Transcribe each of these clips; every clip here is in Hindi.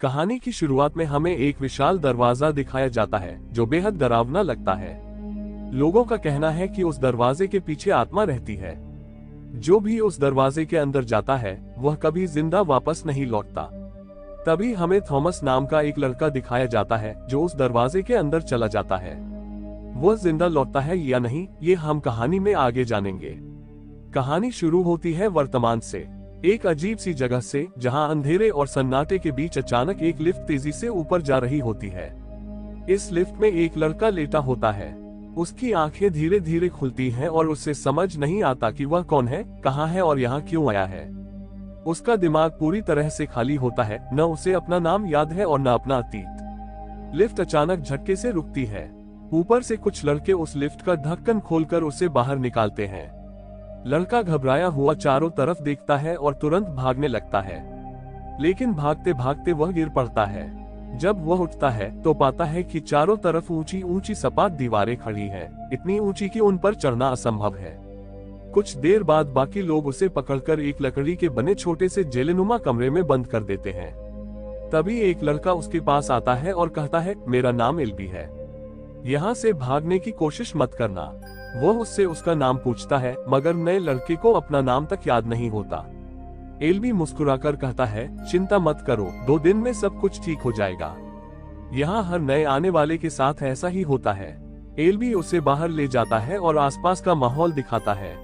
कहानी की शुरुआत में हमें एक विशाल दरवाजा दिखाया जाता है जो बेहद डरावना लगता है। लोगों का कहना है कि उस दरवाजे के पीछे आत्मा रहती है। जो भी उस दरवाजे के अंदर जाता है वह कभी जिंदा वापस नहीं लौटता। तभी हमें थॉमस नाम का एक लड़का दिखाया जाता है जो उस दरवाजे के अंदर चला जाता है। वह जिंदा लौटता है या नहीं, ये हम कहानी में आगे जानेंगे। कहानी शुरू होती है वर्तमान से, एक अजीब सी जगह से, जहां अंधेरे और सन्नाटे के बीच अचानक एक लिफ्ट तेजी से ऊपर जा रही होती है। इस लिफ्ट में एक लड़का लेटा होता है। उसकी आंखें धीरे धीरे खुलती हैं और उसे समझ नहीं आता कि वह कौन है, कहां है और यहाँ क्यों आया है। उसका दिमाग पूरी तरह से खाली होता है, न उसे अपना नाम याद है और न अपना अतीत। लिफ्ट अचानक झटके से रुकती है। ऊपर से कुछ लड़के उस लिफ्ट का ढक्कन खोलकर उसे बाहर निकालते हैं। लड़का घबराया हुआ चारों तरफ देखता है और तुरंत भागने लगता है, लेकिन भागते भागते वह गिर पड़ता है। जब वह उठता है तो पाता है कि चारों तरफ ऊंची ऊंची सपाट दीवारें खड़ी हैं, इतनी ऊंची कि उन पर चढ़ना असंभव है। कुछ देर बाद बाकी लोग उसे पकड़कर एक लकड़ी के बने छोटे से जेलनुमा कमरे में बंद कर देते हैं। तभी एक लड़का उसके पास आता है और कहता है, मेरा नाम एल्बी है, यहाँ से भागने की कोशिश मत करना। वह उससे उसका नाम पूछता है, मगर नए लड़के को अपना नाम तक याद नहीं होता। एल्बी मुस्कुराकर कहता है, चिंता मत करो, 2 दिन में सब कुछ ठीक हो जाएगा। यहाँ हर नए आने वाले के साथ ऐसा ही होता है। एल्बी उसे बाहर ले जाता है और आसपास का माहौल दिखाता है।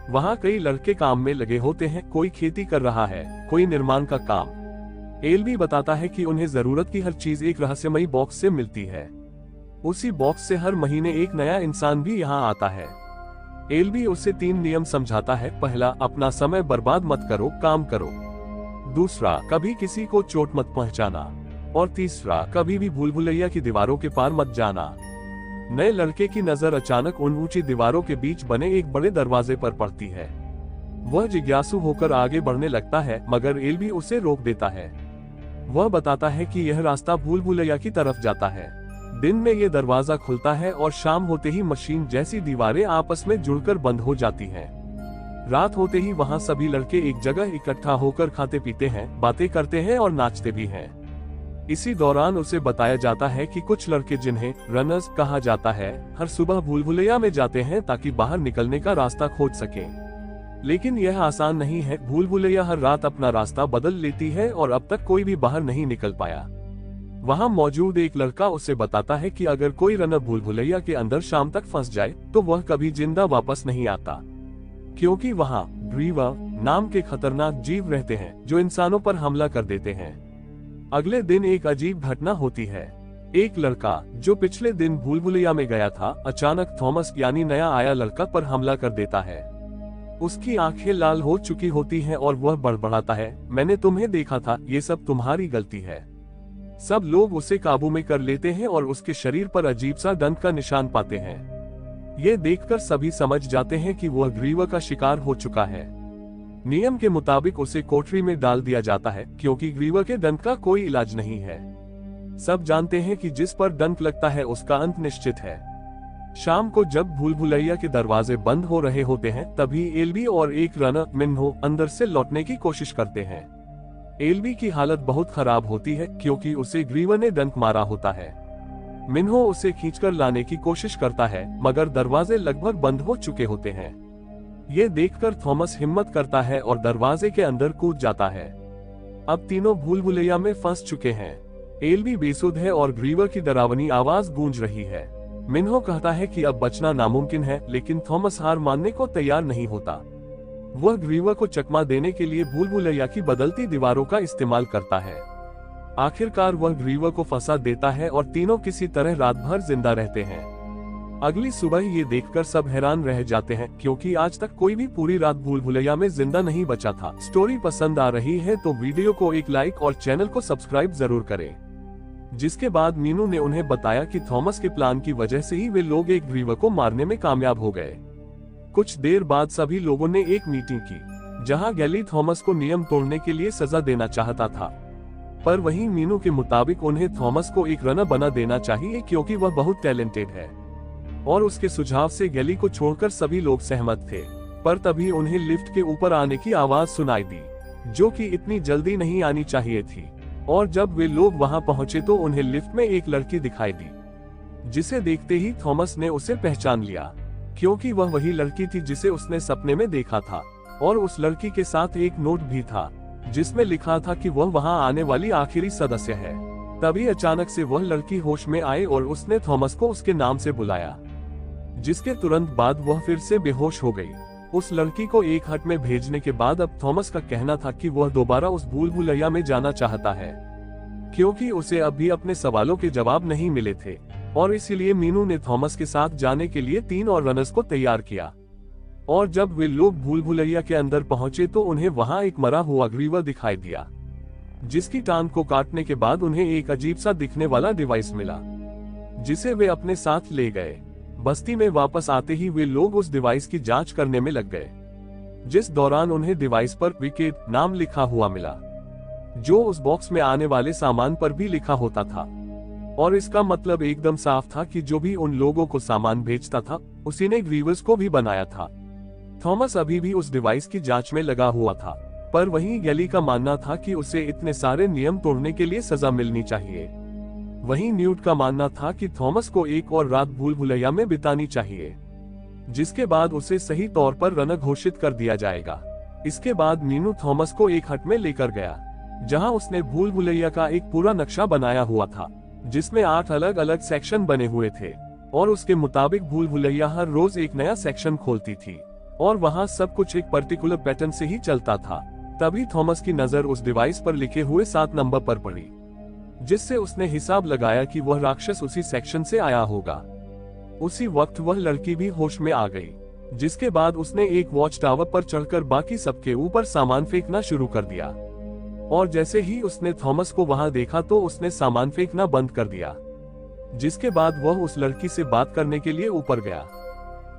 वहाँ कई लड़के काम में लगे होते हैं, कोई खेती कर रहा है, कोई निर्माण का काम। एल्बी बताता है कि उन्हें जरूरत की हर चीज एक रहस्यमयी बॉक्स से मिलती है। उसी बॉक्स से हर महीने एक नया इंसान भी यहाँ आता है। एल्बी उसे 3 नियम समझाता है। पहला, अपना समय बर्बाद मत करो, काम करो। दूसरा, कभी किसी को चोट मत पहुंचाना। और तीसरा, कभी भी भूल भुलैया की दीवारों के पार मत जाना। नए लड़के की नजर अचानक उन ऊंची दीवारों के बीच बने एक बड़े दरवाजे पर पड़ती है। वह जिज्ञासु होकर आगे बढ़ने लगता है, मगर एल्बी उसे रोक देता है। वह बताता है कि यह रास्ता भूल भुलैया की तरफ जाता है। दिन में ये दरवाजा खुलता है और शाम होते ही मशीन जैसी दीवारें आपस में जुड़कर बंद हो जाती हैं। रात होते ही वहाँ सभी लड़के एक जगह इकट्ठा होकर खाते पीते हैं, बातें करते हैं और नाचते भी हैं। इसी दौरान उसे बताया जाता है कि कुछ लड़के, जिन्हें रनर्स कहा जाता है, हर सुबह भूल भुलैया में जाते हैं ताकि बाहर निकलने का रास्ता खोज सकें। लेकिन यह आसान नहीं है। भूल भुलैया हर रात अपना रास्ता बदल लेती है और अब तक कोई भी बाहर नहीं निकल पाया। वहाँ मौजूद एक लड़का उसे बताता है कि अगर कोई रनर भूल भुलैया के अंदर शाम तक फंस जाए तो वह कभी जिंदा वापस नहीं आता, क्योंकि वहाँ ग्रीवर नाम के खतरनाक जीव रहते हैं जो इंसानों पर हमला कर देते हैं। अगले दिन एक अजीब घटना होती है। एक लड़का जो पिछले दिन भूल भुलैया में गया था, अचानक थॉमस यानी नया आया लड़का पर हमला कर देता है। उसकी आंखें लाल हो चुकी होती हैं और वह बड़बड़ाता है, मैंने तुम्हें देखा था, ये सब तुम्हारी गलती है। सब लोग उसे काबू में कर लेते हैं और उसके शरीर पर अजीब सा दंत का निशान पाते हैं। ये देखकर सभी समझ जाते हैं कि वह ग्रीवर का शिकार हो चुका है। नियम के मुताबिक उसे कोठरी में डाल दिया जाता है, क्योंकि ग्रीवर के दंत का कोई इलाज नहीं है। सब जानते हैं कि जिस पर दंत लगता है उसका अंत निश्चित है। शाम को जब भूल भुलैया के दरवाजे बंद हो रहे होते हैं, तभी एल्बी और एक रनर मिन्हो अंदर से लौटने की कोशिश करते हैं। एल्बी की हालत बहुत खराब होती है, क्योंकि उसे ग्रीवर ने डंक मारा होता है। मिन्हो उसे खींचकर लाने की कोशिश करता है, मगर दरवाजे लगभग बंद हो चुके होते हैं। ये देखकर थॉमस हिम्मत करता है और दरवाजे के अंदर कूद जाता है। अब तीनों भूल भुलैया में फंस चुके हैं। एल्बी बेसुध है और ग्रीवर की डरावनी आवाज गूंज रही है। मिन्हो कहता है कि अब बचना नामुमकिन है, लेकिन थॉमस हार मानने को तैयार नहीं होता। वह ग्रीवर को चकमा देने के लिए भूल भुलैया की बदलती दीवारों का इस्तेमाल करता है। आखिरकार वह ग्रीवर को फंसा देता है और तीनों किसी तरह रात भर जिंदा रहते हैं। अगली सुबह ये देखकर सब हैरान रह जाते हैं, क्योंकि आज तक कोई भी पूरी रात भूल भुलैया में जिंदा नहीं बचा था। स्टोरी पसंद आ रही है तो वीडियो को एक लाइक और चैनल को सब्सक्राइब जरूर करें। जिसके बाद मीनू ने उन्हें बताया कि थॉमस के प्लान की वजह से ही वे लोग एक ग्रीवर को मारने में कामयाब हो गए। कुछ देर बाद सभी लोगों ने एक मीटिंग की, जहां गैली थॉमस को नियम तोड़ने के लिए सजा देना चाहता था, पर वहीं मीनू के मुताबिक उन्हें थॉमस को एक रनर बना देना चाहिए, क्योंकि वह बहुत टैलेंटेड है। और उसके सुझाव से गैली को छोड़कर सभी लोग सहमत थे। पर तभी उन्हें लिफ्ट के ऊपर आने की आवाज सुनाई दी, जो कि इतनी जल्दी नहीं आनी चाहिए थी। और जब वे लोग वहां पहुंचे तो उन्हें लिफ्ट में एक लड़की दिखाई दी, जिसे देखते ही थॉमस ने उसे पहचान लिया, क्योंकि वह वही लड़की थी जिसे उसने सपने में देखा था। और उस लड़की के साथ एक नोट भी था, जिसमें लिखा था कि वह वहां आने वाली आखिरी सदस्य है। तभी अचानक से वह लड़की होश में आई और उसने थॉमस को उसके नाम से बुलाया, जिसके तुरंत बाद वह फिर से बेहोश हो गई। उस लड़की को एक हट में भेजने के बाद अब थॉमस का कहना था कि वह दोबारा उस भूल भुलैया में जाना चाहता है, क्योंकि उसे अब भी अपने सवालों के जवाब नहीं मिले थे। और इसीलिए मीनू ने थॉमस के साथ जाने के लिए 3 और रनर्स को तैयार किया। और जब वे लोग भूल भुलैया के अंदर पहुंचे तो उन्हें वहां एक मरा हुआ ग्रीवर दिखाई दिया, जिसकी टांग को काटने के बाद उन्हें एक अजीब सा दिखने वाला डिवाइस मिला, जिसे वे अपने साथ ले गए। बस्ती में वापस आते ही वे लोग उस डिवाइस की जांच करने में लग गए, जिस दौरान उन्हें डिवाइस पर विकेट नाम लिखा हुआ मिला, जो उस बॉक्स में आने वाले सामान पर भी लिखा होता था। और इसका मतलब एकदम साफ था कि जो भी उन लोगों को सामान भेजता था, उसी ने ग्रीवर्स को भी बनाया था। थॉमस अभी भी उस डिवाइस की जांच में लगा हुआ था, पर वहीं गैली का मानना था कि उसे इतने सारे नियम तोड़ने के लिए सजा मिलनी चाहिए। वहीं न्यूट का मानना था कि थॉमस को एक और रात भूल भुलैया में बितानी चाहिए, जिसके बाद उसे सही तौर पर रनर घोषित कर दिया जाएगा। इसके बाद मीनू थॉमस को एक हट में लेकर गया, जहां उसने भूल भुलैया का एक पूरा नक्शा बनाया हुआ था, जिसमें 8 अलग अलग सेक्शन बने हुए थे। और उसके मुताबिक भूल भुलैया हर रोज एक नया सेक्शन खोलती थी, और वहां सब कुछ एक पर्टिकुलर पैटर्न से ही चलता था। तभी थॉमस की नजर उस डिवाइस पर लिखे हुए 7 नंबर पर पड़ी, जिससे उसने हिसाब लगाया कि वह राक्षस उसी सेक्शन से आया होगा। उसी वक्त वह लड़की भी होश में आ गई, जिसके बाद उसने एक वॉच टावर पर चढ़कर बाकी सबके ऊपर सामान फेंकना शुरू कर दिया। और जैसे ही उसने थॉमस को वहां देखा तो उसने सामान फेंकना बंद कर दिया, जिसके बाद वह उस लड़की से बात करने के लिए ऊपर गया।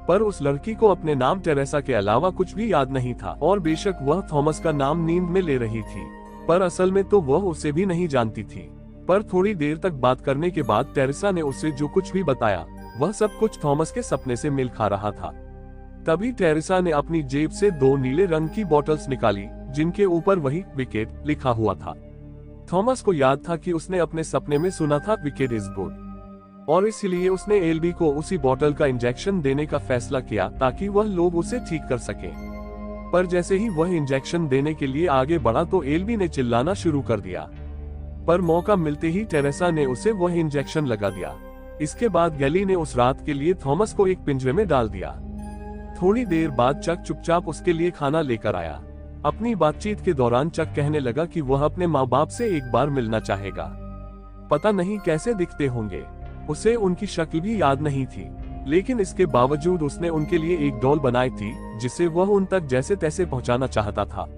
पर उस लड़की को अपने नाम टेरेसा के अलावा कुछ भी याद नहीं था, और बेशक वह थॉमस का नाम नींद में ले रही थी, पर असल में तो वह उसे भी नहीं जानती थी। पर थोड़ी देर तक बात करने के बाद टेरेसा ने उसे जो कुछ भी बताया, वह सब कुछ थॉमस के सपने से मिल खा रहा था। तभी टेरेसा ने अपनी जेब से 2 नीले रंग की बोतल्स निकाली, जिनके ऊपर वही विकेट लिखा हुआ था। थॉमस को याद था कि उसने अपने सपने में सुना था विकेट इज गुड, और इसलिए उसने एल्बी को उसी बोतल का इंजेक्शन देने का फैसला किया ताकि वह लोग उसे ठीक कर सके। पर जैसे ही वह इंजेक्शन देने के लिए आगे बढ़ा तो एल्बी ने चिल्लाना शुरू कर दिया, पर मौका मिलते ही टेरेसा ने उसे वह इंजेक्शन लगा दिया। इसके बाद गैली ने उस रात के लिए थॉमस को एक पिंजरे में डाल दिया। थोड़ी देर बाद चक चुपचाप उसके लिए खाना लेकर आया। अपनी बातचीत के दौरान चक कहने लगा कि वह अपने माँ बाप से एक बार मिलना चाहेगा। पता नहीं कैसे दिखते होंगे, उसे उनकी शक्ल भी याद नहीं थी, लेकिन इसके बावजूद उसने उनके लिए एक डॉल बनाई थी, जिसे वह उन तक जैसे तैसे पहुंचाना चाहता था।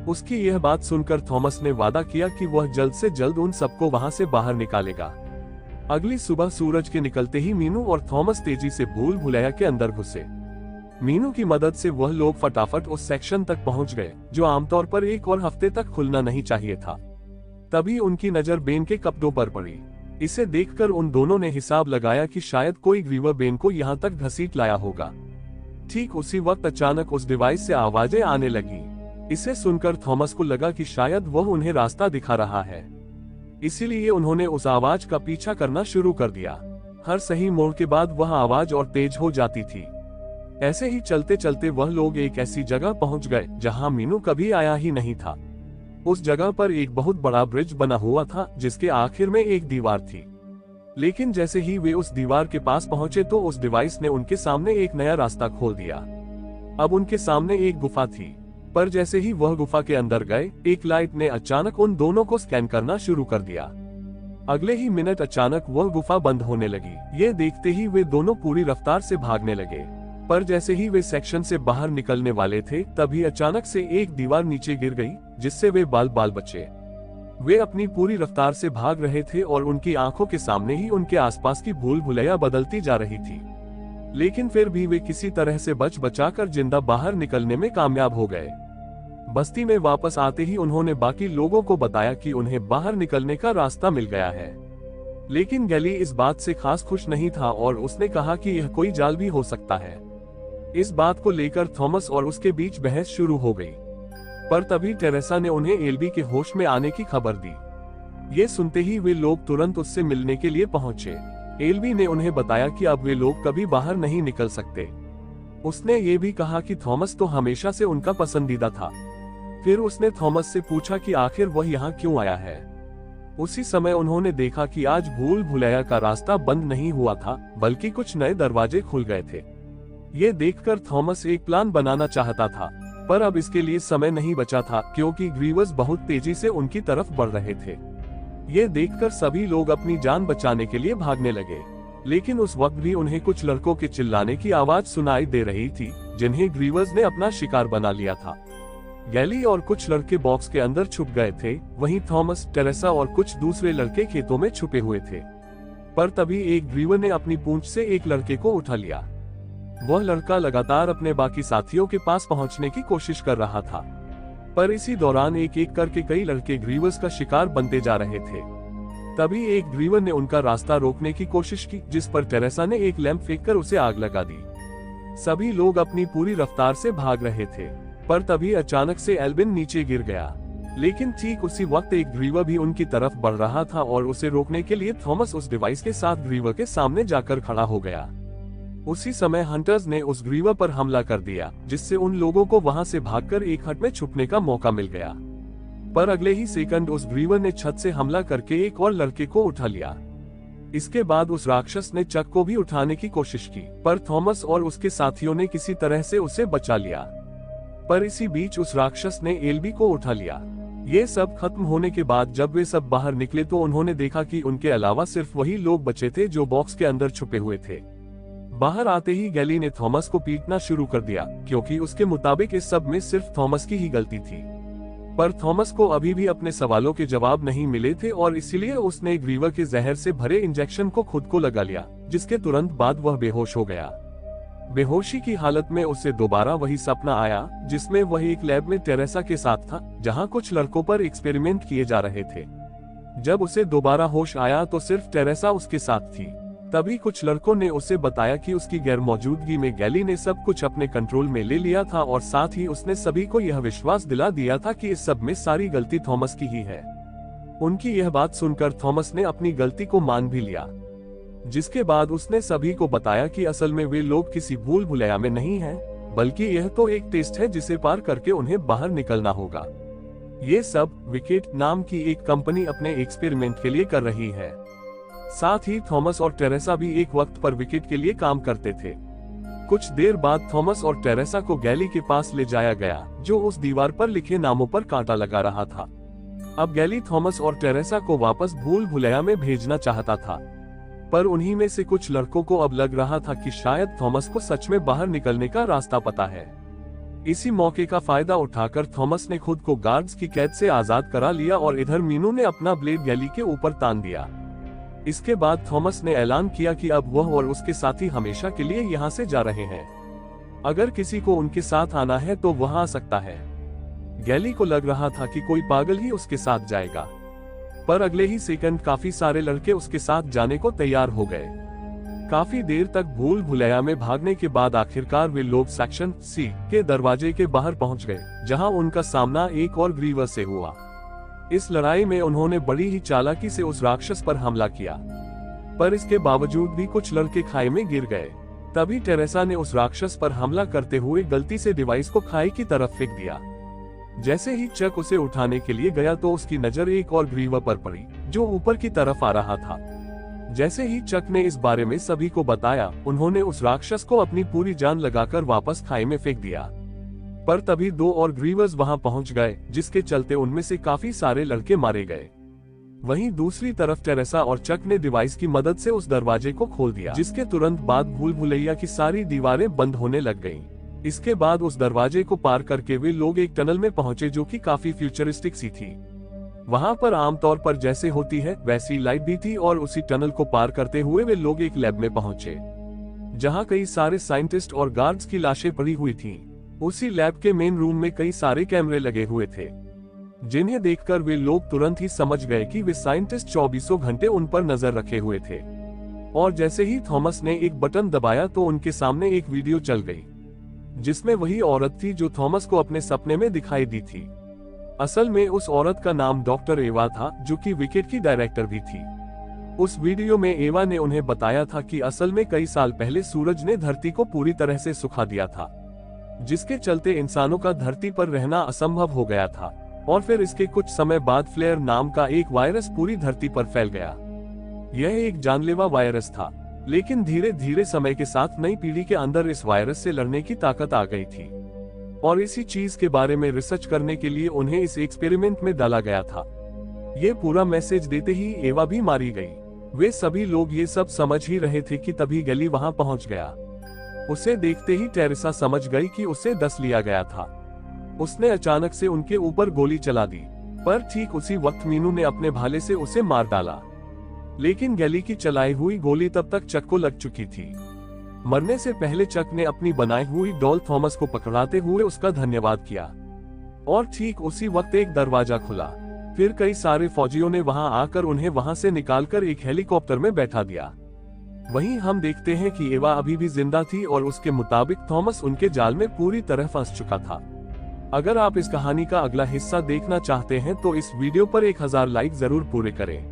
उसकी यह बात सुनकर थॉमस ने वादा किया कि वह जल्द से जल्द उन सबको वहां से बाहर निकालेगा। अगली सुबह सूरज के निकलते ही मीनू और थॉमस तेजी से भूल भुलैया के अंदर घुसे। मीनू की मदद से वह लोग फटाफट उस सेक्शन तक पहुंच गए, जो आमतौर पर 1 और हफ्ते तक खुलना नहीं चाहिए था। तभी उनकी नजर बेन के कपड़ों पर पड़ी। इसे देखकर उन दोनों ने हिसाब लगाया कि शायद कोई ग्रीवर बेन को यहाँ तक घसीट लाया होगा। ठीक उसी वक्त अचानक उस डिवाइस से आवाजें आने लगी। इसे सुनकर थॉमस को लगा कि शायद वह उन्हें रास्ता दिखा रहा है, इसीलिए उन्होंने उस आवाज का पीछा करना शुरू कर दिया। हर सही मोड़ के बाद वह आवाज और तेज हो जाती थी। ऐसे ही चलते चलते वह लोग एक ऐसी जगह पहुंच गए जहां मीनू कभी आया ही नहीं था। उस जगह पर एक बहुत बड़ा ब्रिज बना हुआ था, जिसके आखिर में एक दीवार थी। लेकिन जैसे ही वे उस दीवार के पास पहुंचे तो उस डिवाइस ने उनके सामने एक नया रास्ता खोल दिया। अब उनके सामने एक गुफा थी, पर जैसे ही वह गुफा के अंदर गए, एक लाइट ने अचानक उन दोनों को स्कैन करना शुरू कर दिया। अगले ही मिनट अचानक वह गुफा बंद होने लगी। ये देखते ही वे दोनों पूरी रफ्तार से भागने लगे, पर जैसे ही वे सेक्शन से बाहर निकलने वाले थे, तभी अचानक से एक दीवार नीचे गिर गई, जिससे वे बाल बाल बचे। वे अपनी पूरी रफ्तार से भाग रहे थे और उनकी आंखों के सामने ही उनके आसपास की भूल भुलैया बदलती जा रही थी। लेकिन फिर भी वे किसी तरह से बच बचाकर जिंदा बाहर निकलने में कामयाब हो गए। बस्ती में वापस आते ही उन्होंने बाकी लोगों को बताया कि उन्हें बाहर निकलने का रास्ता मिल गया है। लेकिन गैली इस बात से खास खुश नहीं था और उसने कहा कि यह कोई जाल भी हो सकता है। इस बात को लेकर थॉमस और उसके बीच बहस शुरू हो गई, पर तभी टेरेसा ने उन्हें एल्बी के होश में आने की खबर दी। ये सुनते ही वे लोग तुरंत उससे मिलने के लिए पहुंचे। एल्वी ने उन्हें बताया कि अब वे लोग कभी बाहर नहीं निकल सकते। उसने ये भी कहा कि थॉमस तो हमेशा से उनका पसंदीदा था। फिर उसने थॉमस से पूछा कि आखिर वह यहाँ क्यों आया है। उसी समय उन्होंने देखा कि आज भूल भुलैया का रास्ता बंद नहीं हुआ था, बल्कि कुछ नए दरवाजे खुल गए थे। ये देखकर थॉमस एक प्लान बनाना चाहता था, पर अब इसके लिए समय नहीं बचा था, क्योंकि ग्रीवर्स बहुत तेजी से उनकी तरफ बढ़ रहे थे। ये देखकर सभी लोग अपनी जान बचाने के लिए भागने लगे, लेकिन उस वक्त भी उन्हें कुछ लड़कों के चिल्लाने की आवाज सुनाई दे रही थी, जिन्हें ग्रीवर्स ने अपना शिकार बना लिया था। गैली और कुछ लड़के बॉक्स के अंदर छुप गए थे, वहीं थॉमस, टेरेसा और कुछ दूसरे लड़के खेतों में छुपे हुए थे। पर तभी एक ग्रीवर ने अपनी पूंछ से एक लड़के को उठा लिया। वह लड़का लगातार अपने बाकी साथियों के पास पहुंचने की कोशिश कर रहा था, पर इसी दौरान एक एक करके कई लड़के ग्रीवर्स का शिकार बनते जा रहे थे। तभी एक ग्रीवर ने उनका रास्ता रोकने की कोशिश की, जिस पर टेरेसा ने एक लैंप फेंककर उसे आग लगा दी। सभी लोग अपनी पूरी रफ्तार से भाग रहे थे, पर तभी अचानक से एल्विन नीचे गिर गया। लेकिन ठीक उसी वक्त एक ग्रीवर भी उनकी तरफ बढ़ रहा था और उसे रोकने के लिए थॉमस उस डिवाइस के साथ ग्रीवर के सामने जाकर खड़ा हो गया। उसी समय हंटर्स ने उस ग्रीवर पर हमला कर दिया, जिससे उन लोगों को वहां से भागकर एक हट में छुपने का मौका मिल गया। पर अगले ही सेकंड उस ग्रीवर ने छत से हमला करके एक और लड़के को उठा लिया। इसके बाद उस राक्षस ने चक को भी उठाने की कोशिश की, पर थॉमस और उसके साथियों ने किसी तरह से उसे बचा लिया। पर इसी बीच उस राक्षस ने एल्वी को उठा लिया। ये सब खत्म होने के बाद जब वे सब बाहर निकले तो उन्होंने देखा कि उनके अलावा सिर्फ वही लोग बचे थे जो बॉक्स के अंदर छुपे हुए थे। बाहर आते ही गैली ने थॉमस को पीटना शुरू कर दिया, क्योंकि उसके मुताबिक इस सब में सिर्फ थॉमस की ही गलती थी। पर थॉमस को अभी भी अपने सवालों के जवाब नहीं मिले थे और इसलिए उसने ग्रीवर के जहर से भरे इंजेक्शन को खुद को लगा लिया, जिसके तुरंत बाद वह बेहोश हो गया। बेहोशी की हालत में उसे दोबारा वही सपना आया, जिसमें वह एक लैब में टेरेसा के साथ था, जहां कुछ लड़कों पर एक्सपेरिमेंट किए जा रहे थे। जब उसे दोबारा होश आया तो सिर्फ टेरेसा उसके साथ थी। तभी कुछ लड़कों ने उसे बताया कि उसकी गैरमौजूदगी में गैली ने सब कुछ अपने कंट्रोल में ले लिया था और साथ ही उसने सभी को यह विश्वास दिला दिया था कि इस सब में सारी गलती थॉमस की ही है। उनकी यह बात सुनकर थॉमस ने अपनी गलती को मान भी लिया, जिसके बाद उसने सभी को बताया कि असल में वे लोग किसी भूल भुलैया में नहीं हैं, बल्कि यह तो एक टेस्ट है जिसे पार करके उन्हें बाहर निकलना होगा। ये सब विकेट नाम की एक कंपनी अपने एक्सपेरिमेंट के लिए कर रही है। साथ ही थॉमस और टेरेसा भी एक वक्त पर विकेट के लिए काम करते थे। कुछ देर बाद थॉमस और टेरेसा को गैली के पास ले जाया गया, जो उस दीवार पर लिखे नामों पर कांटा लगा रहा था। अब गैली थॉमस और टेरेसा को वापस भूल भुलैया में भेजना चाहता था, पर उन्हीं में से कुछ लड़कों को अब लग रहा था कि शायद थॉमस को सच में बाहर निकलने का रास्ता पता है। इसी मौके का फायदा उठाकर थॉमस ने खुद को गार्ड्स की कैद से आजाद करा लिया और इधर मीनू ने अपना ब्लेड गैली के ऊपर तान दिया। इसके बाद थॉमस ने ऐलान किया कि अब वह और उसके साथी हमेशा के लिए यहाँ से जा रहे हैं। अगर किसी को उनके साथ आना है तो वह आ सकता है। गैली को लग रहा था कि कोई पागल ही उसके साथ जाएगा, पर अगले ही सेकंड काफी सारे लड़के उसके साथ जाने को तैयार हो गए। काफी देर तक भूल भुलैया में भागने के बाद आखिरकार वे लोग सेक्शन सी के दरवाजे के बाहर पहुंच गए, जहां उनका सामना एक और ग्रीवर से हुआ। इस लड़ाई में उन्होंने बड़ी ही चालाकी से उस राक्षस पर हमला किया, पर इसके बावजूद भी कुछ लड़के खाई में गिर गए। तभी टेरेसा ने उस राक्षस पर हमला करते हुए गलती से डिवाइस को खाई की तरफ फेंक दिया। जैसे ही चक उसे उठाने के लिए गया तो उसकी नजर एक और ग्रीवर पर पड़ी, जो ऊपर की तरफ आ रहा था। जैसे ही चक ने इस बारे में सभी को बताया, उन्होंने उस राक्षस को अपनी पूरी जान लगाकर वापस खाई में फेंक दिया। पर तभी दो और ग्रीवर्स वहां पहुंच गए, जिसके चलते उनमें से काफी सारे लड़के मारे गए। वहीं दूसरी तरफ टेरेसा और चक ने डिवाइस की मदद से उस दरवाजे को खोल दिया, जिसके तुरंत बाद भूल भुलैया की सारी दीवारें बंद होने लग गईं। इसके बाद उस दरवाजे को पार करके वे लोग एक टनल में पहुंचे, जो कि काफी फ्यूचरिस्टिक सी थी। वहां पर आमतौर पर जैसे होती है वैसी लाइट भी थी और उसी टनल को पार करते हुए वे लोग एक लैब में पहुंचे, जहां कई सारे साइंटिस्ट और गार्ड्स की लाशें पड़ी हुई थीं। उसी लैब के मेन रूम में कई सारे कैमरे लगे हुए थे, जिन्हें देखकर वे लोग तुरंत ही समझ गए कि वे साइंटिस्ट 24 घंटे उन पर नजर रखे हुए थे। और जैसे ही थॉमस ने एक बटन दबाया तो उनके सामने एक वीडियो चल गई, जिसमें वही औरत थी जो थॉमस को अपने सपने में दिखाई दी थी। असल में उस औरत का नाम डॉक्टर एवा था, जो कि विकेट की डायरेक्टर भी थी। उस वीडियो में एवा ने उन्हें बताया था कि असल में कई साल पहले सूरज ने धरती को पूरी तरह से सुखा दिया था, जिसके चलते इंसानों का धरती पर रहना असंभव हो गया था। और फिर इसके कुछ समय बाद फ्लेयर नाम का एक वायरस पूरी धरती पर फैल गया। यह एक जानलेवा वायरस था, लेकिन धीरे धीरे समय के साथ नई पीढ़ी के अंदर इस वायरस से लड़ने की ताकत आ गई थी, और इसी चीज के बारे में रिसर्च करने के लिए उन्हें इस एक्सपेरिमेंट में डाला गया था। ये पूरा मैसेज देते ही एवा भी मारी गई। वे सभी लोग ये सब समझ ही रहे थे कि तभी गली वहां पहुंच गया। उसे देखते ही टेरेसा समझ गई कि उसे डस लिया गया था। उसने अचानक से उनके ऊपर गोली चला दी, पर ठीक उसी वक्त मीनू ने अपने भाले से उसे मार डाला। लेकिन गली की चलाई हुई गोली तब तक चक को लग चुकी थी। मरने से पहले चक ने अपनी बनाई हुई डॉल थॉमस को पकड़ाते हुए उसका धन्यवाद किया, और ठीक उसी वक्त एक दरवाजा खुला। फिर कई सारे फौजियों ने वहां आकर उन्हें वहां से निकालकर एक हेलीकॉप्टर में बैठा दिया। वहीं हम देखते हैं कि एवा अभी भी जिंदा थी, और उसके मुताबिक थॉमस उनके जाल में पूरी तरह फंस चुका था। अगर आप इस कहानी का अगला हिस्सा देखना चाहते हैं तो इस वीडियो पर 1000 लाइक जरूर पूरे करें।